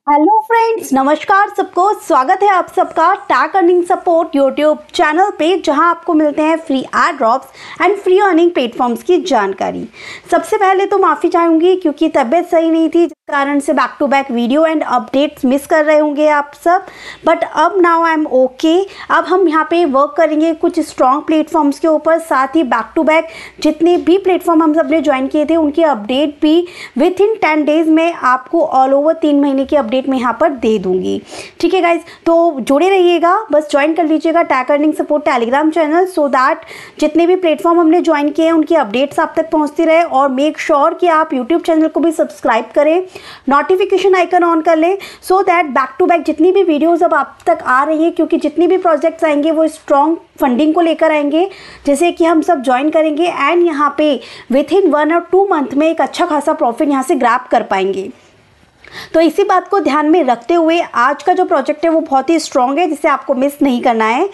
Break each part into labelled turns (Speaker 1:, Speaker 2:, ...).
Speaker 1: Hello friends, नमस्कार सबको। स्वागत है आप सबका tag earning support YouTube channel पे, जहां आपको मिलते हैं free add drops and free earning platforms की जानकारी। सबसे पहले तो माफ़ी चाहूँगी क्योंकि तबीयत सही नहीं थी, जिस कारण से back to back video and updates miss कर रहे होंगे आप सब। बट अब नाउ आई एम ओके। अब हम यहाँ पे वर्क करेंगे कुछ स्ट्रॉन्ग प्लेटफॉर्म्स के ऊपर, साथ ही बैक टू बैक जितने भी प्लेटफॉर्म हम सब ने ज्वाइन किए थे उनके अपडेट भी विथ इन 10 डेज में आपको ऑल ओवर 3 महीने की अपडेट में यहाँ पर दे दूंगी। ठीक है गाइज, तो जुड़े रहिएगा, बस ज्वाइन कर लीजिएगा tag earning support Telegram channel, so that जितने भी प्लेटफॉर्म हमने ज्वाइन किए हैं उनकी अपडेट्स आप तक पहुँचती रहे। और मेक श्योर कि आप यूट्यूब चैनल को भी सब्सक्राइब करें, नोटिफिकेशन आइकन ऑन कर लें, so that back to back जितनी भी वीडियोज़ अब आप तक आ रही हैं, क्योंकि जितनी भी प्रोजेक्ट्स आएंगे वो स्ट्रॉन्ग फंडिंग को लेकर आएंगे, जैसे कि हम सब ज्वाइन करेंगे एंड यहाँ पे विथ इन 1 और 2 मंथ में एक अच्छा खासा प्रॉफिट यहाँ से ग्रैब कर पाएंगे। तो इसी बात को ध्यान में रखते हुए आज का जो प्रोजेक्ट है वो बहुत ही स्ट्रॉन्ग है, जिसे आपको मिस नहीं करना है।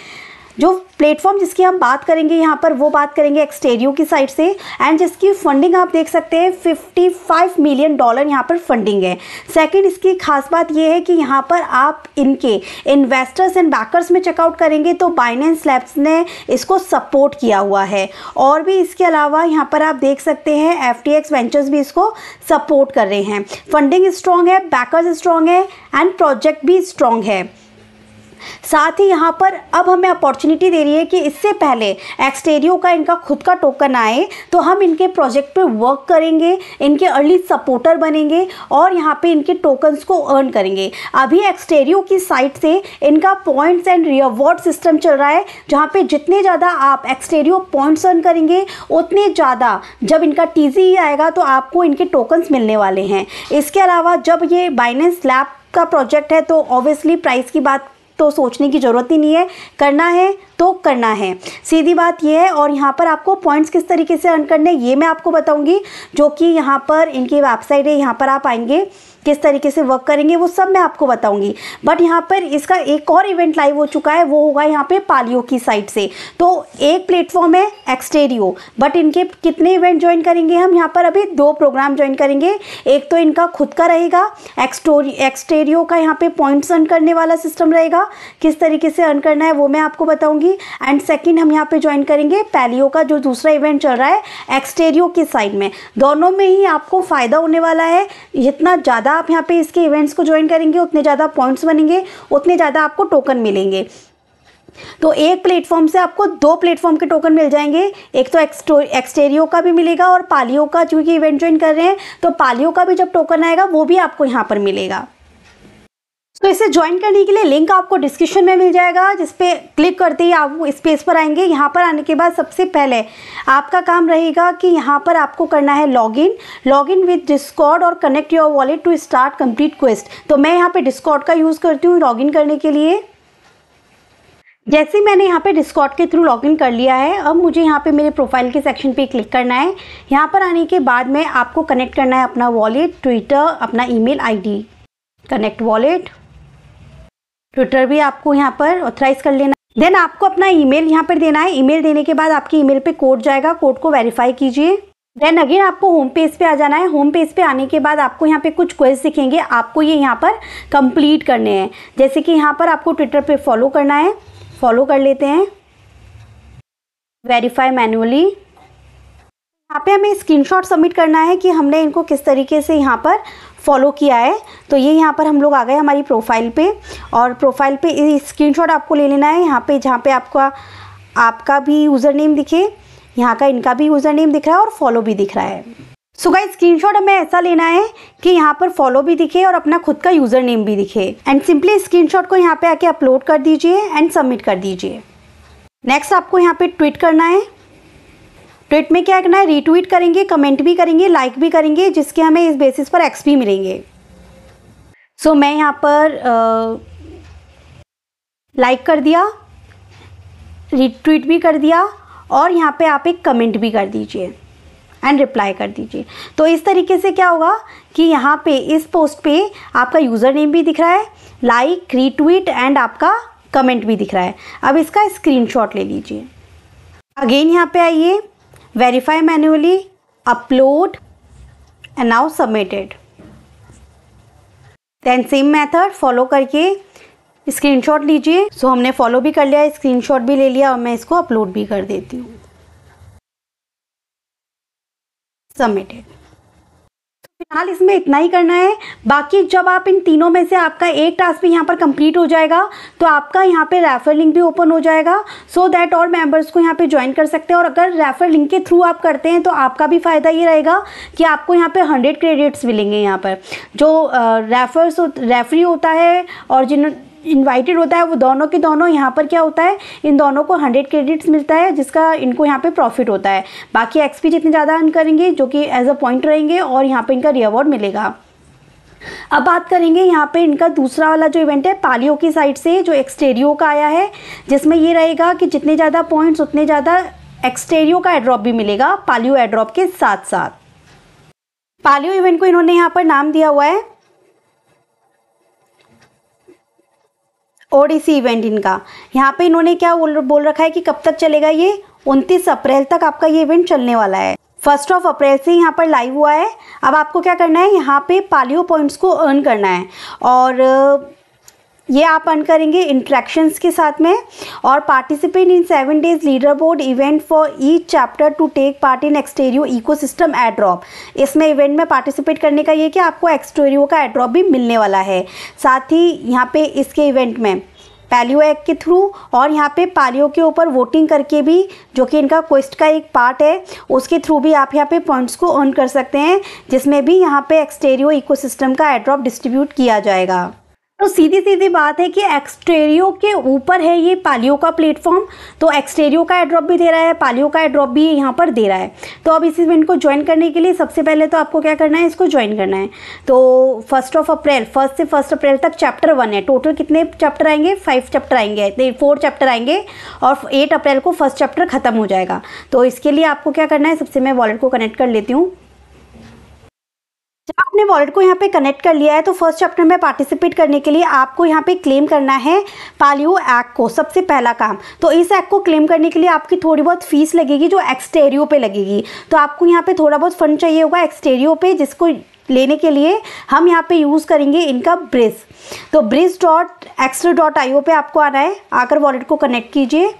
Speaker 1: जो प्लेटफॉर्म जिसकी हम बात करेंगे यहाँ पर, वो बात करेंगे एक्सटेरियो की साइड से, एंड जिसकी फंडिंग आप देख सकते हैं $55 मिलियन यहाँ पर फंडिंग है। सेकंड, इसकी खास बात ये है कि यहाँ पर आप इनके इन्वेस्टर्स एंड बैकर्स में चेकआउट करेंगे तो बाइनेंस लैब्स ने इसको सपोर्ट किया हुआ है। और भी इसके अलावा यहाँ पर आप देख सकते हैं FTX वेंचर्स भी इसको सपोर्ट कर रहे हैं। फंडिंग स्ट्रॉन्ग है, बैकर्स स्ट्रॉन्ग है एंड प्रोजेक्ट भी स्ट्रॉन्ग है। साथ ही यहाँ पर अब हमें अपॉर्चुनिटी दे रही है कि इससे पहले एक्सटेरियो का इनका खुद का टोकन आए तो हम इनके प्रोजेक्ट पे वर्क करेंगे, इनके अर्ली सपोर्टर बनेंगे और यहाँ पे इनके टोकन्स को अर्न करेंगे। अभी एक्सटेरियो की साइड से इनका पॉइंट्स एंड रिवॉर्ड सिस्टम चल रहा है, जहाँ पे जितने ज़्यादा आप एक्सटेरियो पॉइंट्स अर्न करेंगे उतने ज़्यादा जब इनका TCE आएगा तो आपको इनके टोकन्स मिलने वाले हैं। इसके अलावा जब ये बाइनेंस लैब का प्रोजेक्ट है तो ऑब्वियसली प्राइस की बात तो सोचने की ज़रूरत ही नहीं है, करना है तो करना है, सीधी बात ये है। और यहाँ पर आपको पॉइंट्स किस तरीके से अर्न करने ये मैं आपको बताऊंगी, जो कि यहाँ पर इनकी वेबसाइट है, यहाँ पर आप आएंगे किस तरीके से वर्क करेंगे वो सब मैं आपको बताऊंगी। बट यहाँ पर इसका एक और इवेंट लाइव हो चुका है, वो होगा यहाँ पे पालियो की साइड से। तो एक प्लेटफॉर्म है एक्सटेरियो, बट इनके कितने इवेंट ज्वाइन करेंगे हम, यहाँ पर अभी 2 प्रोग्राम ज्वाइन करेंगे। एक तो इनका खुद का रहेगा एक्सटेरियो का, यहाँ पे पॉइंट्स अर्न करने वाला सिस्टम रहेगा, किस तरीके से अर्न करना है वो मैं आपको बताऊंगी। एंड सेकंड, हम यहाँ पे ज्वाइन करेंगे पालियो का जो दूसरा इवेंट चल रहा है एक्सटेरियो की साइड में। दोनों में ही आपको फ़ायदा होने वाला है। जितना ज़्यादा आप यहाँ पे इसके इवेंट्स को ज्वाइन करेंगे उतने ज़्यादा पॉइंट्स बनेंगे, उतने ज़्यादा आपको टोकन मिलेंगे। तो एक प्लेटफॉर्म से आपको 2 प्लेटफॉर्म के टोकन मिल जाएंगे, एक तो एक्सटेरियो का भी मिलेगा और पालियो का, चूँकि इवेंट ज्वाइन कर रहे हैं तो पालियो का भी जब टोकन आएगा वो भी आपको यहाँ पर मिलेगा। तो इसे ज्वाइन करने के लिए लिंक आपको डिस्क्रिप्शन में मिल जाएगा, जिस पे क्लिक करते ही आप इस पेज पर आएंगे। यहाँ पर आने के बाद सबसे पहले आपका काम रहेगा कि यहाँ पर आपको करना है लॉगिन विद डिस्कॉर्ड और connect your wallet to start complete quest. तो मैं यहाँ पे डिस्कॉर्ड का यूज़ करती हूँ लॉगिन करने के लिए। जैसे मैंने यहाँ पे डिस्कॉर्ड के थ्रू लॉगिन कर लिया है, अब मुझे यहाँ पे मेरे प्रोफाइल के सेक्शन पे क्लिक करना है। यहाँ पर आने के बाद में आपको कनेक्ट करना है अपना वॉलेट, ट्विटर, अपना email ID, connect wallet, Twitter भी आपको यहाँ पर ऑथराइज कर लेना। देन आपको अपना ईमेल यहाँ पर देना है। ईमेल देने के बाद आपके ईमेल पे कोड जाएगा, कोड को वेरीफाई कीजिए। देन अगेन आपको होम पेज पे आ जाना है। होम पेज पे आने के बाद आपको यहाँ पे कुछ क्वेश्चन दिखेंगे, आपको ये यहाँ पर कंप्लीट करने हैं। जैसे कि यहाँ पर आपको ट्विटर पे फॉलो करना है, फॉलो कर लेते हैं। वेरीफाई मैनुअली, यहाँ पे हमें स्क्रीनशॉट सबमिट करना है कि हमने इनको किस तरीके से यहाँ पर फॉलो किया है। तो ये यहाँ पर हम लोग आ गए हमारी प्रोफाइल पे, और प्रोफाइल पे स्क्रीनशॉट आपको ले लेना है। यहाँ पे जहाँ पे आपका भी यूज़र नेम दिखे, यहाँ का इनका भी यूज़र नेम दिख रहा है और फॉलो भी दिख रहा है। सो गाइस, स्क्रीनशॉट हमें ऐसा लेना है कि यहाँ पर फॉलो भी दिखे और अपना खुद का यूज़र नेम भी दिखे, एंड सिंपली स्क्रीनशॉट को यहाँ पे आके अपलोड कर दीजिए एंड सबमिट कर दीजिए। नेक्स्ट आपको यहाँ पे ट्वीट करना है। ट्वीट में क्या करना है, रीट्वीट करेंगे, कमेंट भी करेंगे, लाइक भी करेंगे, जिसके हमें इस बेसिस पर XP मिलेंगे। सो मैं यहाँ पर लाइक कर दिया, रीट्वीट भी कर दिया और यहाँ पे आप एक कमेंट भी कर दीजिए एंड रिप्लाई कर दीजिए। तो इस तरीके से क्या होगा कि यहाँ पे इस पोस्ट पे आपका यूज़र नेम भी दिख रहा है, लाइक, रीट्वीट एंड आपका कमेंट भी दिख रहा है। अब इसका स्क्रीनशॉट ले लीजिए। अगेन यहाँ पे आइए, verify manually, upload and now submitted. Then same method follow करके स्क्रीनशॉट लीजिए। सो हमने फॉलो भी कर लिया, स्क्रीनशॉट भी ले लिया और मैं इसको अपलोड भी कर देती हूँ। सबमिटेड। फिलहाल इसमें इतना ही करना है। बाकी जब आप इन तीनों में से आपका एक टास्क भी यहाँ पर कंप्लीट हो जाएगा तो आपका यहाँ पे रेफर लिंक भी ओपन हो जाएगा, सो दैट और मेंबर्स को यहाँ पे ज्वाइन कर सकते हैं। और अगर रेफर लिंक के थ्रू आप करते हैं तो आपका भी फ़ायदा ये रहेगा कि आपको यहाँ पे 100 क्रेडिट्स मिलेंगे। यहाँ पर जो रेफरी होता है और जिन इनवाइटेड होता है वो दोनों के दोनों यहाँ पर क्या होता है, इन दोनों को 100 क्रेडिट्स मिलता है जिसका इनको यहाँ पे प्रॉफिट होता है। बाकी एक्सपी जितने ज़्यादा अर्न करेंगे जो कि एज अ पॉइंट रहेंगे और यहाँ पे इनका रिवॉर्ड मिलेगा। अब बात करेंगे यहाँ पे इनका दूसरा वाला जो इवेंट है पालियो की साइड से जो एक्सटेरियो का आया है, जिसमें ये रहेगा कि जितने ज़्यादा पॉइंट्स उतने ज़्यादा एक्सटेरियो का एड्रॉप भी मिलेगा पालियो एड्रॉप के साथ साथ। पालियो इवेंट को इन्होंने यहाँ पर नाम दिया हुआ है ओडीसी इवेंट इनका। यहाँ पे इन्होंने क्या बोल रखा है कि कब तक चलेगा, ये 29 अप्रैल तक आपका ये इवेंट चलने वाला है। 1 अप्रैल से यहाँ पर लाइव हुआ है। अब आपको क्या करना है, यहाँ पे पालियो पॉइंट्स को अर्न करना है और ये आप अर्न करेंगे इंट्रैक्शंस के साथ में। और participate in 7 days leader board event for each chapter to take part in Xterio ecosystem airdrop. इसमें इवेंट में पार्टिसिपेट करने का ये कि आपको एक्सटेरियो का एड्रॉप भी मिलने वाला है। साथ ही यहाँ पे इसके इवेंट में पालियो एक्ट के थ्रू और यहाँ पे पालियो के ऊपर वोटिंग करके भी, जो कि इनका क्वेस्ट का एक पार्ट है, उसके थ्रू भी आप यहाँ पे पॉइंट्स को अर्न कर सकते हैं, जिसमें भी यहाँ पे एक्सटेरियो इकोसिस्टम का एड्रॉप डिस्ट्रीब्यूट किया जाएगा। तो सीधी सीधी बात है कि एक्सटेरियो के ऊपर है ये पालियो का प्लेटफॉर्म, तो एक्सटेरियो का एड्रॉप भी दे रहा है, पालियो का एड्रॉप भी यहाँ पर दे रहा है। तो अब इस इवेंट को ज्वाइन करने के लिए सबसे पहले तो आपको क्या करना है, इसको ज्वाइन करना है। तो 1 अप्रैल से 1 अप्रैल तक चैप्टर 1 है। टोटल कितने चैप्टर आएंगे, 5 चैप्टर आएंगे, 4 चैप्टर आएंगे और 8 अप्रैल को फर्स्ट चैप्टर खत्म हो जाएगा। तो इसके लिए आपको क्या करना है, सबसे मैं वॉलेट को कनेक्ट कर लेती हूँ। जब आपने वॉलेट को यहाँ पे कनेक्ट कर लिया है तो फर्स्ट चैप्टर में पार्टिसिपेट करने के लिए आपको यहाँ पे क्लेम करना है पालियो एक्ट को, सबसे पहला काम। तो इस एक्ट को क्लेम करने के लिए आपकी थोड़ी बहुत फीस लगेगी जो एक्सटेरियो पे लगेगी। तो आपको यहाँ पे थोड़ा बहुत फंड चाहिए होगा एक्सटेरियो पे, जिसको लेने के लिए हम यहाँ पे यूज़ करेंगे इनका ब्रिज। तो bridge.extra.io पे आपको आना है, आकर वॉलेट को कनेक्ट कीजिए।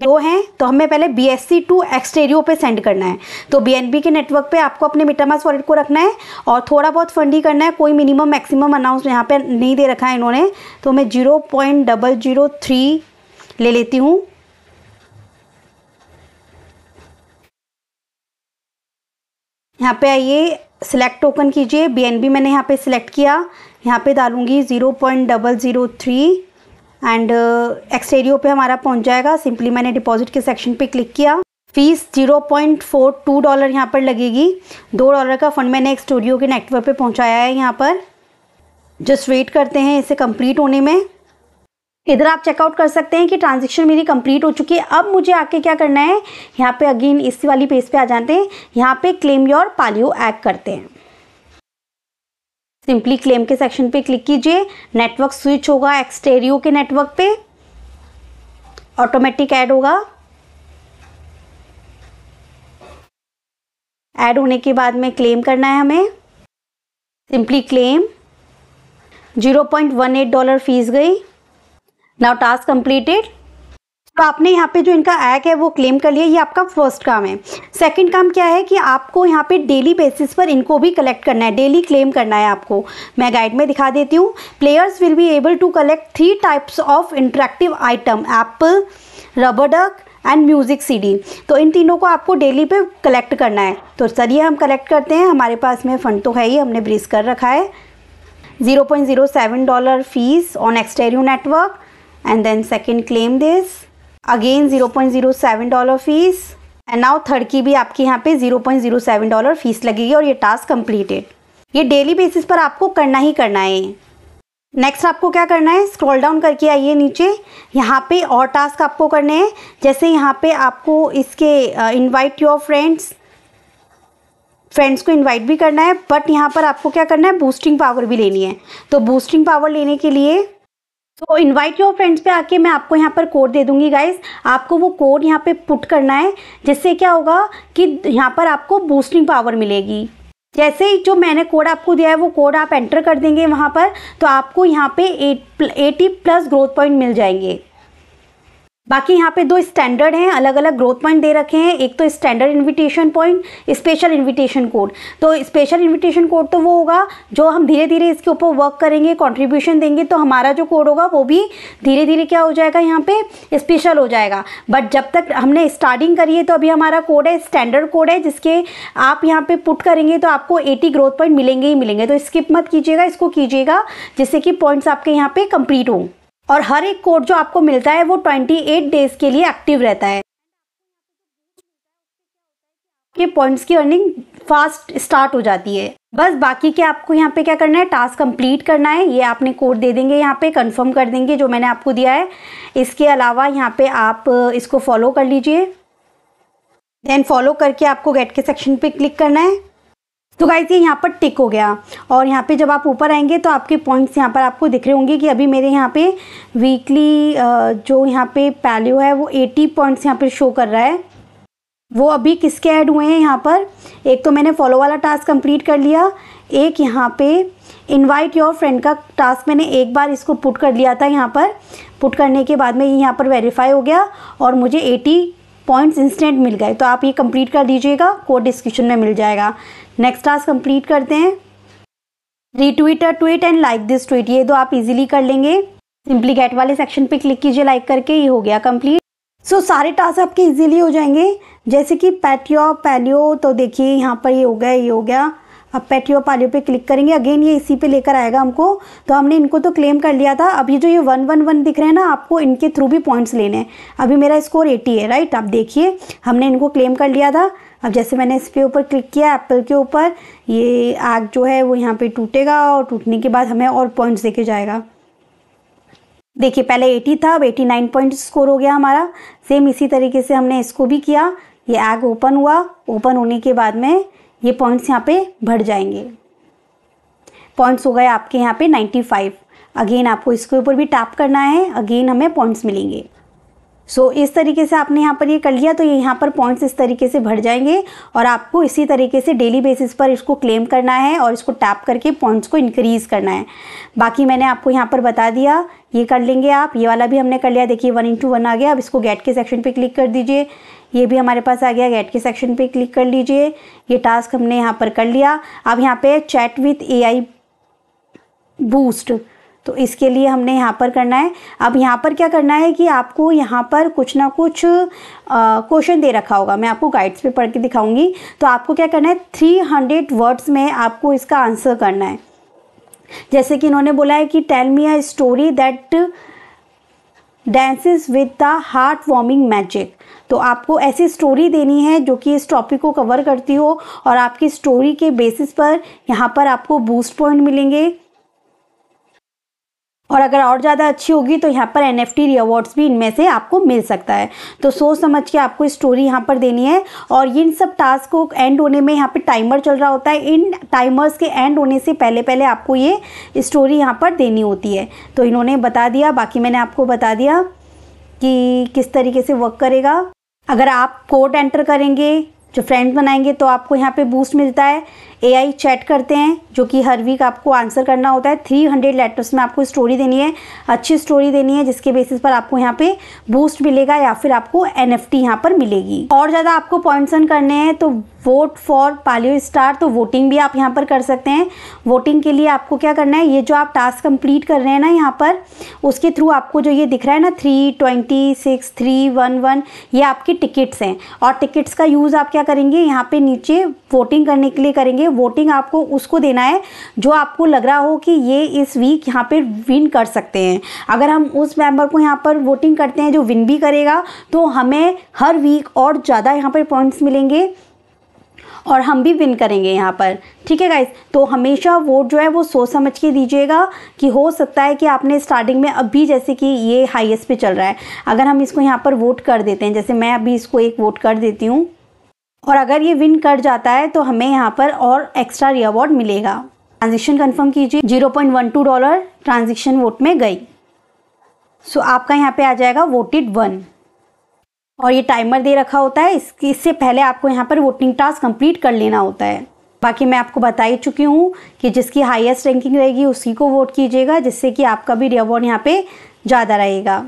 Speaker 1: दो हैं तो हमें पहले BSC टू एक्सटेरियो पे सेंड करना है। तो BNB के नेटवर्क पे आपको अपने मेटामास्क वॉलेट को रखना है और थोड़ा बहुत फंड ही करना है, कोई मिनिमम मैक्सिमम अनाउंस यहाँ पे नहीं दे रखा है इन्होंने। तो मैं 0.003 ले लेती हूँ। यहाँ पे आइए, सिलेक्ट टोकन कीजिए। BNB मैंने यहाँ पे सिलेक्ट किया, यहाँ पे डालूंगी 0.003 एंड एक्सटेरियो पे हमारा पहुंच जाएगा। सिंपली मैंने डिपॉजिट के सेक्शन पे क्लिक किया। फीस $0.42 यहाँ पर लगेगी। $2 का फंड मैंने एक्सटेरियो के नेटवर्क पे पहुंचाया है। यहाँ पर जस्ट वेट करते हैं इसे कंप्लीट होने में। इधर आप चेकआउट कर सकते हैं कि ट्रांजेक्शन मेरी कंप्लीट हो चुकी है। अब मुझे आके क्या करना है, यहाँ पे अगेन इसी वाली पेज पे आ जाते हैं। यहाँ पे क्लेम योर पालियो एक्ट करते हैं। सिंपली क्लेम के सेक्शन पे क्लिक कीजिए, नेटवर्क स्विच होगा एक्सटेरियो के नेटवर्क पे, ऑटोमेटिक ऐड होगा। ऐड होने के बाद में क्लेम करना है हमें, सिंपली क्लेम। $0.18 फीस गई। Now task completed. तो आपने यहाँ पे जो इनका ऐक है वो क्लेम कर लिया, ये आपका फर्स्ट काम है। सेकंड काम क्या है कि आपको यहाँ पे डेली बेसिस पर इनको भी कलेक्ट करना है, डेली क्लेम करना है आपको। मैं गाइड में दिखा देती हूँ। Players will be able to collect 3 types of interactive item, apple, rubber duck and music CD। तो इन तीनों को आपको डेली पे कलेक्ट करना है। तो चलिए हम कलेक्ट करते हैं। हमारे पास में फंड तो है ही, हमने ब्रीज कर रखा है। $0.07 fees on Xterio network and then second claim this again $0.07 fees and now third की भी आपकी यहाँ पे $0.07 फीस लगेगी और ये टास्क कंप्लीटेड। ये डेली बेसिस पर आपको करना ही करना है। नेक्स्ट आपको क्या करना है, स्क्रॉल डाउन करके आइए नीचे। यहाँ पे और टास्क आपको करने हैं, जैसे यहाँ पे आपको इसके इनवाइट योर फ्रेंड्स को इनवाइट भी करना है, बट यहाँ पर आपको क्या करना है, बूस्टिंग पावर भी लेनी है। तो बूस्टिंग पावर लेने के लिए तो इनवाइट योर फ्रेंड्स पे आके मैं आपको यहाँ पर कोड दे दूंगी गाइस। आपको वो कोड यहाँ पे पुट करना है, जिससे क्या होगा कि यहाँ पर आपको बूस्टिंग पावर मिलेगी। जैसे ही जो मैंने कोड आपको दिया है वो कोड आप एंटर कर देंगे वहाँ पर, तो आपको यहाँ पे 80+ ग्रोथ पॉइंट मिल जाएंगे। बाकी यहाँ पे 2 स्टैंडर्ड हैं, अलग अलग ग्रोथ पॉइंट दे रखे हैं। एक तो standard invitation point, special invitation code. तो स्पेशल इनविटेशन कोड तो वो होगा जो हम धीरे धीरे इसके ऊपर वर्क करेंगे, कंट्रीब्यूशन देंगे, तो हमारा जो कोड होगा वो भी धीरे धीरे क्या हो जाएगा, यहाँ पे स्पेशल हो जाएगा। बट जब तक हमने स्टार्टिंग करी है तो अभी हमारा कोड है, स्टैंडर्ड कोड है, जिसके आप यहाँ पे पुट करेंगे तो आपको 80 ग्रोथ पॉइंट मिलेंगे ही मिलेंगे। तो स्किप मत कीजिएगा, इसको कीजिएगा जिससे कि पॉइंट्स आपके यहाँ पे कंप्लीट हों। और हर एक कोड जो आपको मिलता है वो 28 डेज के लिए एक्टिव रहता है। ये पॉइंट्स की अर्निंग फास्ट स्टार्ट हो जाती है। बस बाकी के आपको यहाँ पे क्या करना है, टास्क कंप्लीट करना है। ये आपने कोड दे देंगे, यहाँ पे कंफर्म कर देंगे जो मैंने आपको दिया है। इसके अलावा यहाँ पे आप इसको फॉलो कर लीजिए। देन फॉलो करके आपको गेट के सेक्शन पे क्लिक करना है। तो गाइस ये यहाँ पर टिक हो गया। और यहाँ पे जब आप ऊपर आएंगे तो आपके पॉइंट्स यहाँ पर आपको दिख रहे होंगे कि अभी मेरे यहाँ पे वीकली जो यहाँ पे पैल्यू है वो 80 पॉइंट्स यहाँ पे शो कर रहा है। वो अभी किसके ऐड हुए हैं यहाँ पर, एक तो मैंने फॉलो वाला टास्क कंप्लीट कर लिया, एक यहाँ पे इनवाइट योर फ्रेंड का टास्क मैंने एक बार इसको पुट कर लिया था। यहाँ पर पुट करने के बाद में ये यहाँ पर वेरीफाई हो गया और मुझे 80 पॉइंट्स इंस्टेंट मिल गए। तो आप ये कंप्लीट कर दीजिएगा, कोड डिस्क्रिप्शन में मिल जाएगा। नेक्स्ट टास्क कंप्लीट करते हैं, retweet tweet and like this tweet. ये तो आप इजीली कर लेंगे, सिंपली गेट वाले सेक्शन पे क्लिक कीजिए, लाइक करके, ये हो गया कंप्लीट। सो सारे टास्क आपके इजीली हो जाएंगे। जैसे कि पेट योर पैलियो, तो देखिए यहाँ पर ये हो गया, ये हो गया। अब पेट योर पैलियो पे क्लिक करेंगे, अगेन ये इसी पे लेकर आएगा हमको। तो हमने इनको तो क्लेम कर लिया था। अभी जो ये 111 दिख रहे हैं ना, आपको इनके थ्रू भी पॉइंट्स लेने हैं। अभी मेरा स्कोर 80 है, राइट। आप देखिए हमने इनको क्लेम कर लिया था। अब जैसे मैंने इस पे ऊपर क्लिक किया एप्पल के ऊपर, ये आग जो है वो यहाँ पे टूटेगा और टूटने के बाद हमें और पॉइंट्स देके जाएगा। देखिए पहले 80 था, अब 89 पॉइंट स्कोर हो गया हमारा। सेम इसी तरीके से हमने इसको भी किया। ये आग ओपन हुआ, ओपन होने के बाद में ये पॉइंट्स यहाँ पे बढ़ जाएंगे। पॉइंट्स हो गए आपके यहाँ पे 95। अगेन आपको इसके ऊपर भी टैप करना है, अगेन हमें पॉइंट्स मिलेंगे। सो इस तरीके से आपने यहाँ पर ये कर लिया तो ये यहाँ पर पॉइंट्स इस तरीके से बढ़ जाएंगे और आपको इसी तरीके से डेली बेसिस पर इसको क्लेम करना है और इसको टैप करके पॉइंट्स को इंक्रीज़ करना है। बाकी मैंने आपको यहाँ पर बता दिया, ये कर लेंगे आप। ये वाला भी हमने कर लिया, देखिए 1:1 आ गया। अब इसको गेट के सेक्शन पे क्लिक कर दीजिए, ये भी हमारे पास आ गया। गेट के सेक्शन पे क्लिक कर लीजिए, ये टास्क हमने यहाँ पर कर लिया। अब यहाँ पे चैट विथ AI बूस्ट, तो इसके लिए हमने यहाँ पर करना है। अब यहाँ पर क्या करना है कि आपको यहाँ पर कुछ ना कुछ क्वेश्चन दे रखा होगा, मैं आपको गाइड्स पे पढ़ के दिखाऊंगी। तो आपको क्या करना है, 300 वर्ड्स में आपको इसका आंसर करना है। जैसे कि इन्होंने बोला है कि tell me a story that dances with the heart warming magic. तो आपको ऐसी स्टोरी देनी है जो कि इस टॉपिक को कवर करती हो और आपकी स्टोरी के बेसिस पर यहाँ पर आपको बूस्ट पॉइंट मिलेंगे। और अगर और ज़्यादा अच्छी होगी तो यहाँ पर NFT रिवॉर्ड्स भी इनमें से आपको मिल सकता है। तो सोच समझ के आपको स्टोरी यहाँ पर देनी है। और इन सब टास्क को एंड होने में यहाँ पे टाइमर चल रहा होता है। इन टाइमर्स के एंड होने से पहले पहले आपको ये स्टोरी यहाँ पर देनी होती है। तो इन्होंने बता दिया, बाकी मैंने आपको बता दिया कि किस तरीके से वर्क करेगा। अगर आप कोड एंटर करेंगे, जो फ्रेंड्स बनाएंगे, तो आपको यहाँ पे बूस्ट मिलता है। AI चैट करते हैं जो कि हर वीक आपको आंसर करना होता है। 300 लेटर्स में आपको स्टोरी देनी है, अच्छी स्टोरी देनी है, जिसके बेसिस पर आपको यहाँ पे बूस्ट मिलेगा या फिर आपको NFT यहाँ पर मिलेगी। और ज़्यादा आपको पॉइंट्स अर्न करने हैं तो वोट फॉर पालियो स्टार, तो वोटिंग भी आप यहाँ पर कर सकते हैं। वोटिंग के लिए आपको क्या करना है, ये जो आप टास्क कंप्लीट कर रहे हैं ना यहाँ पर, उसके थ्रू आपको जो ये दिख रहा है ना 326 311, ये आपकी टिकट्स हैं। और टिकट्स का यूज़ आप क्या करेंगे, यहाँ पे नीचे वोटिंग करने के लिए करेंगे। वोटिंग आपको उसको देना है जो आपको लग रहा हो कि ये इस वीक यहाँ पे विन कर सकते हैं। अगर हम उस मेंबर को यहाँ पर वोटिंग करते हैं जो विन भी करेगा, तो हमें हर वीक और ज़्यादा यहाँ पर पॉइंट्स मिलेंगे और हम भी विन करेंगे यहाँ पर। ठीक है गाइस, तो हमेशा वोट जो है वो सोच समझ के दीजिएगा कि हो सकता है कि आपने स्टार्टिंग में अभी जैसे कि ये हाईएस्ट पे चल रहा है, अगर हम इसको यहाँ पर वोट कर देते हैं, जैसे मैं अभी इसको एक वोट कर देती हूँ, और अगर ये विन कर जाता है तो हमें यहाँ पर और एक्स्ट्रा रिवॉर्ड मिलेगा। ट्रांजेक्शन कंफर्म कीजिए, $0.12 ट्रांजेक्शन वोट में गई। सो आपका यहाँ पे आ जाएगा वोटेड 1। और ये टाइमर दे रखा होता है, इससे पहले आपको यहाँ पर वोटिंग टास्क कंप्लीट कर लेना होता है। बाकी मैं आपको बता ही चुकी हूँ कि जिसकी हाईएस्ट रैंकिंग रहेगी उसी को वोट कीजिएगा, जिससे कि आपका भी रिवॉर्ड यहाँ पे ज़्यादा रहेगा।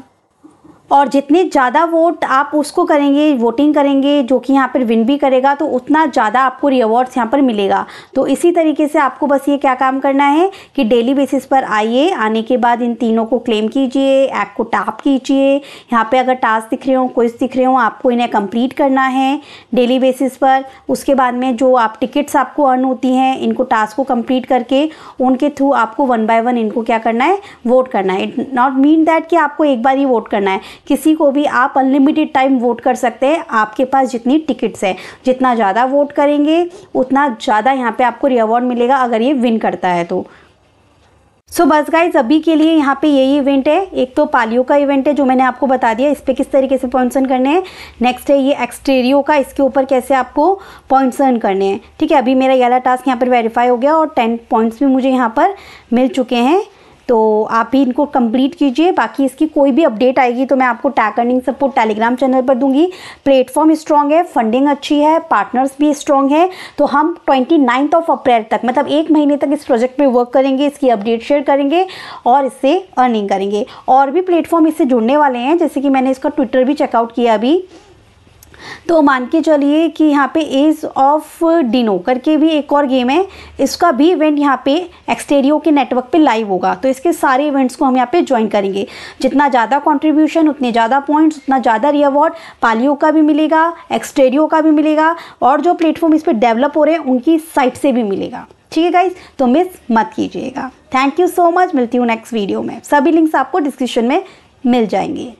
Speaker 1: और जितने ज़्यादा वोट आप उसको करेंगे, वोटिंग करेंगे जो कि यहाँ पर विन भी करेगा, तो उतना ज़्यादा आपको रिवॉर्ड्स यहाँ पर मिलेगा। तो इसी तरीके से आपको बस ये क्या काम करना है कि डेली बेसिस पर आइए, आने के बाद इन तीनों को क्लेम कीजिए, ऐप को टैप कीजिए। यहाँ पे अगर टास्क दिख रहे हो, क्विज दिख रहे हो, आपको इन्हें कंप्लीट करना है डेली बेसिस पर। उसके बाद में जो आप टिकट्स आपको अर्न होती हैं, इनको टास्क को कंप्लीट करके उनके थ्रू आपको 1 बाय 1 इनको क्या करना है, वोट करना है। इट नॉट मीन दैट कि आपको एक बार ही वोट करना है, किसी को भी आप अनलिमिटेड टाइम वोट कर सकते हैं। आपके पास जितनी टिकट्स है, जितना ज़्यादा वोट करेंगे उतना ज़्यादा यहाँ पे आपको रिवॉर्ड मिलेगा अगर ये विन करता है तो। सो बस गाइज, अभी के लिए यहाँ पे यही इवेंट है। एक तो पालियो का इवेंट है जो मैंने आपको बता दिया, इस पर किस तरीके से पॉइंट्स अर्न करने हैं। नेक्स्ट है ये एक्सटेरियो का, इसके ऊपर कैसे आपको पॉइंट्स अर्न करने हैं। ठीक है, अभी मेरा ये वाला टास्क यहाँ पर वेरीफाई हो गया और 10 पॉइंट्स भी मुझे यहाँ पर मिल चुके हैं। तो आप भी इनको कंप्लीट कीजिए। बाकी इसकी कोई भी अपडेट आएगी तो मैं आपको tag earning support Telegram channel पर दूंगी। प्लेटफॉर्म स्ट्रॉन्ग है, फंडिंग अच्छी है, पार्टनर्स भी स्ट्रॉन्ग है। तो हम 29 अप्रैल तक, मतलब 1 महीने तक इस प्रोजेक्ट पे वर्क करेंगे, इसकी अपडेट शेयर करेंगे और इससे अर्निंग करेंगे। और भी प्लेटफॉर्म इससे जुड़ने वाले हैं, जैसे कि मैंने इसका ट्विटर भी चेकआउट किया अभी। तो मान के चलिए कि यहाँ पे एज ऑफ डिनो करके भी एक और गेम है, इसका भी इवेंट यहाँ पे एक्सटेरियो के नेटवर्क पे लाइव होगा। तो इसके सारे इवेंट्स को हम यहाँ पे ज्वाइन करेंगे। जितना ज़्यादा कंट्रीब्यूशन उतने ज़्यादा पॉइंट्स, उतना ज़्यादा रिवॉर्ड पालियो का भी मिलेगा, एक्सटेरियो का भी मिलेगा और जो प्लेटफॉर्म इस पर डेवलप हो रहे हैं उनकी साइट से भी मिलेगा। ठीक है गाइज, तो मिस मत कीजिएगा। Thank you so much. मिलती हूँ नेक्स्ट वीडियो में। सभी लिंक्स आपको डिस्क्रिप्शन में मिल जाएंगे।